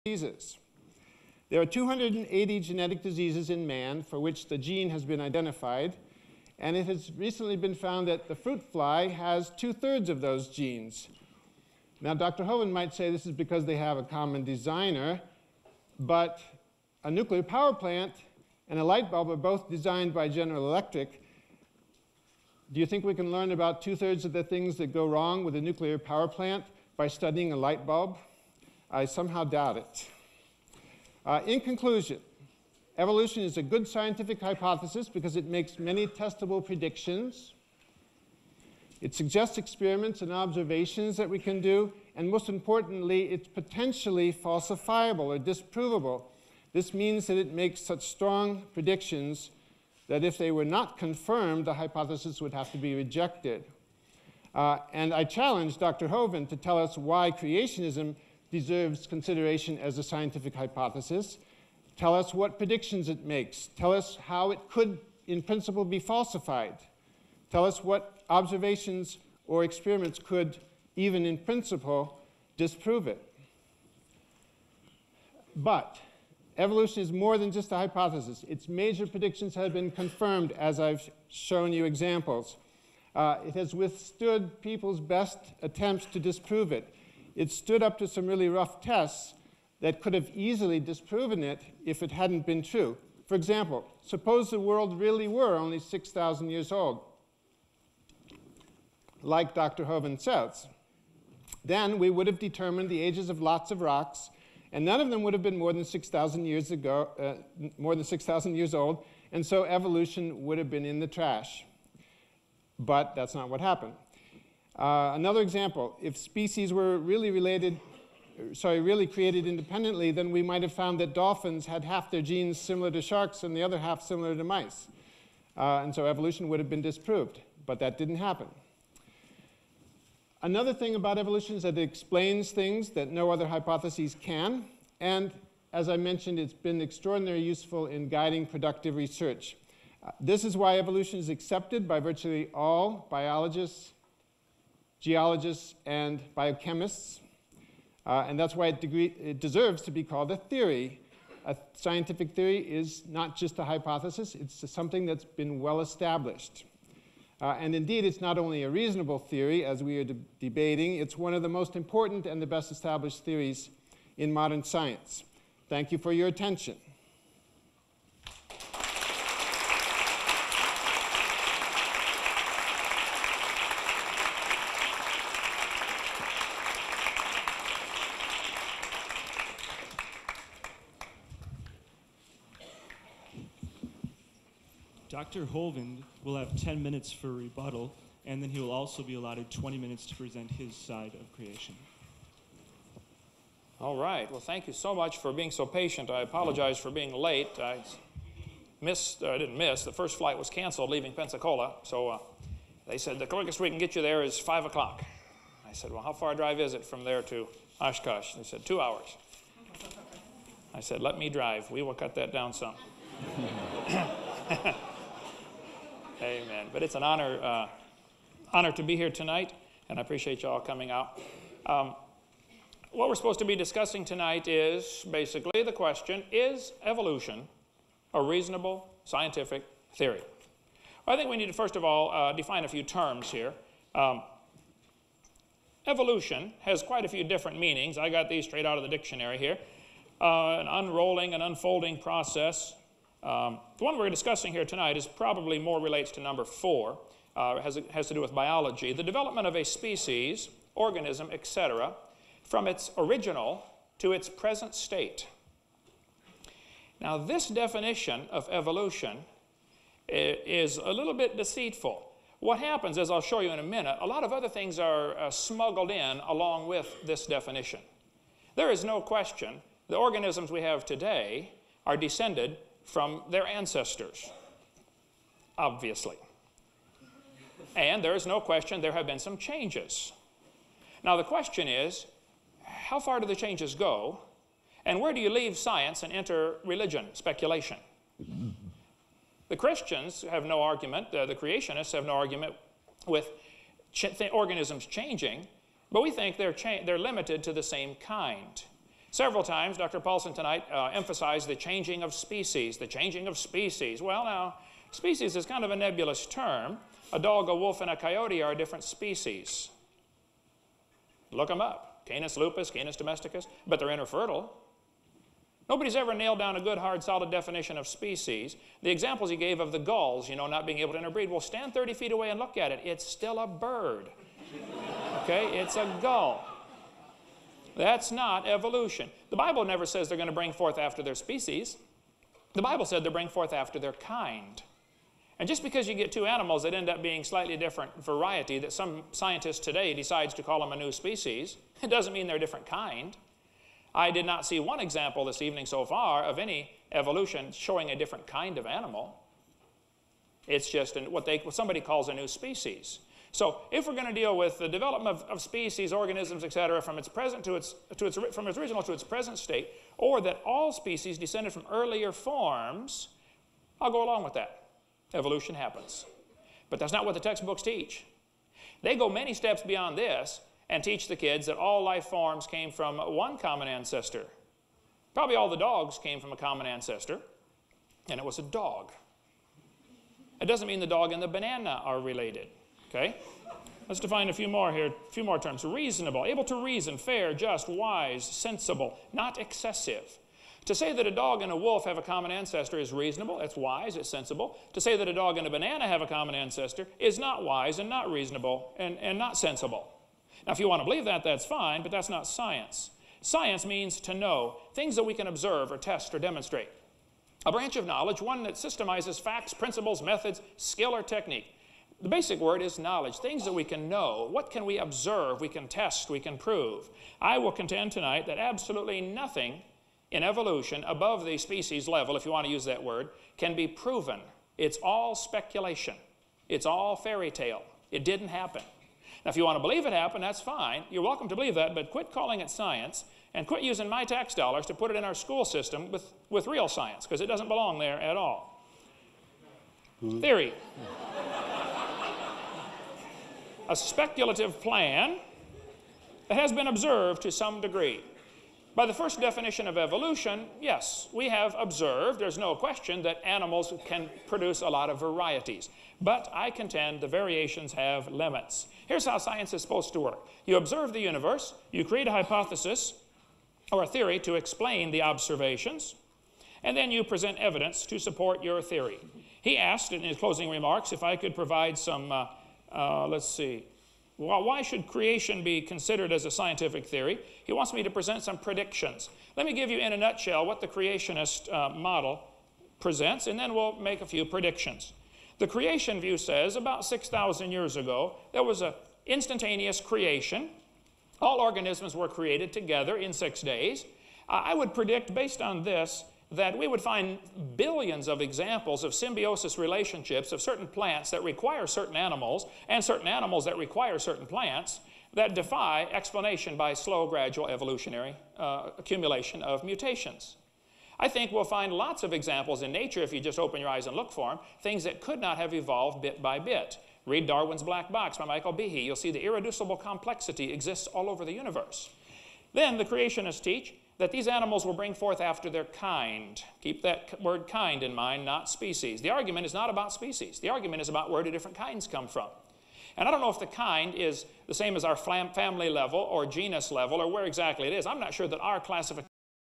diseases. There are 280 genetic diseases in man for which the gene has been identified, and it has recently been found that the fruit fly has 2/3 of those genes. Now, Dr. Hovind might say this is because they have a common designer, but a nuclear power plant and a light bulb are both designed by General Electric. Do you think we can learn about 2/3 of the things that go wrong with a nuclear power plant by studying a light bulb? I somehow doubt it. In conclusion, evolution is a good scientific hypothesis because it makes many testable predictions. It suggests experiments and observations that we can do, and most importantly, it's potentially falsifiable or disprovable. This means that it makes such strong predictions that if they were not confirmed, the hypothesis would have to be rejected. And I challenge Dr. Hovind to tell us why creationism deserves consideration as a scientific hypothesis. Tell us what predictions it makes. Tell us how it could, in principle, be falsified. Tell us what observations or experiments could, even in principle, disprove it. But evolution is more than just a hypothesis. Its major predictions have been confirmed, as I've shown you examples. It has withstood people's best attempts to disprove it. It stood up to some really rough tests that could have easily disproven it if it hadn't been true. For example, suppose the world really were only 6,000 years old, like Dr. Hovind says. Then we would have determined the ages of lots of rocks, and none of them would have been more than 6,000 years ago, more than 6,000 years old, and so evolution would have been in the trash. But that's not what happened. Another example, if species were really created independently, then we might have found that dolphins had half their genes similar to sharks and the other half similar to mice. And so evolution would have been disproved, but that didn't happen. Another thing about evolution is that it explains things that no other hypotheses can, and as I mentioned, it's been extraordinarily useful in guiding productive research. This is why evolution is accepted by virtually all biologists, geologists, and biochemists, and that's why it deserves to be called a theory. A scientific theory is not just a hypothesis, it's something that's been well established. And indeed, it's not only a reasonable theory, as we are debating, it's one of the most important and the best established theories in modern science. Thank you for your attention. Dr. Hovind will have 10 minutes for rebuttal, and then he will also be allotted 20 minutes to present his side of creation. All right. Well, thank you so much for being so patient. I apologize for being late. I didn't miss. The first flight was canceled leaving Pensacola, so they said the quickest we can get you there is 5 o'clock. I said, well, how far a drive is it from there to Oshkosh? They said, 2 hours. I said, let me drive. We will cut that down some. Amen. But it's an honor to be here tonight, and I appreciate you all coming out. What we're supposed to be discussing tonight is basically the question, is evolution a reasonable scientific theory? Well, I think we need to first of all define a few terms here. Evolution has quite a few different meanings. I got these straight out of the dictionary here. An unrolling and unfolding process. The one we're discussing here tonight is probably more relates to number 4. It has to do with biology. The development of a species, organism, etc., from its original to its present state. Now, this definition of evolution is a little bit deceitful. What happens, as I'll show you in a minute, a lot of other things are smuggled in along with this definition. There is no question the organisms we have today are descended from their ancestors, obviously. And there is no question there have been some changes. Now the question is, how far do the changes go, and where do you leave science and enter religion, speculation? The Christians have no argument, the creationists have no argument with organisms changing, but we think they're limited to the same kind. Several times, Dr. Paulson tonight emphasized the changing of species, the changing of species. Well, now, species is kind of a nebulous term. A dog, a wolf, and a coyote are different species. Look them up. Canis lupus, Canis domesticus, but they're interfertile. Nobody's ever nailed down a good, hard, solid definition of species. The examples he gave of the gulls, you know, not being able to interbreed, well, stand 30 feet away and look at it. It's still a bird. Okay, it's a gull. That's not evolution. The Bible never says they're going to bring forth after their species. The Bible said they bring forth after their kind. And just because you get two animals that end up being slightly different variety, that some scientist today decides to call them a new species, it doesn't mean they're a different kind. I did not see one example this evening so far of any evolution showing a different kind of animal. It's just what somebody calls a new species. So if we're going to deal with the development of species, organisms, etc., from its original to its present state, or that all species descended from earlier forms, I'll go along with that. Evolution happens. But that's not what the textbooks teach. They go many steps beyond this and teach the kids that all life forms came from one common ancestor. Probably all the dogs came from a common ancestor, and it was a dog. It doesn't mean the dog and the banana are related. Okay? Let's define a few more here, a few more terms. Reasonable, able to reason, fair, just, wise, sensible, not excessive. To say that a dog and a wolf have a common ancestor is reasonable, it's wise, it's sensible. To say that a dog and a banana have a common ancestor is not wise and not reasonable and not sensible. Now, if you want to believe that, that's fine, but that's not science. Science means to know, things that we can observe or test or demonstrate. A branch of knowledge, one that systemizes facts, principles, methods, skill, or technique. The basic word is knowledge, things that we can know. What can we observe, we can test, we can prove? I will contend tonight that absolutely nothing in evolution above the species level, if you want to use that word, can be proven. It's all speculation. It's all fairy tale. It didn't happen. Now, if you want to believe it happened, that's fine. You're welcome to believe that, but quit calling it science and quit using my tax dollars to put it in our school system with real science, because it doesn't belong there at all. Theory. A speculative plan that has been observed to some degree. By the first definition of evolution, yes, we have observed, there's no question, that animals can produce a lot of varieties. But I contend the variations have limits. Here's how science is supposed to work. You observe the universe, you create a hypothesis or a theory to explain the observations, and then you present evidence to support your theory. He asked in his closing remarks if I could provide some, let's see, well, why should creation be considered as a scientific theory? He wants me to present some predictions. Let me give you in a nutshell what the creationist model presents, and then we'll make a few predictions. The creation view says about 6,000 years ago, there was an instantaneous creation. All organisms were created together in 6 days. I would predict, based on this, that we would find billions of examples of symbiosis relationships of certain plants that require certain animals and certain animals that require certain plants that defy explanation by slow, gradual evolutionary accumulation of mutations. I think we'll find lots of examples in nature, if you just open your eyes and look for them, things that could not have evolved bit by bit. Read Darwin's Black Box by Michael Behe. You'll see the irreducible complexity exists all over the universe. Then the creationists teach that these animals will bring forth after their kind. Keep that word kind in mind, not species. The argument is not about species. The argument is about where do different kinds come from. And I don't know if the kind is the same as our family level or genus level or where exactly it is. I'm not sure that our classification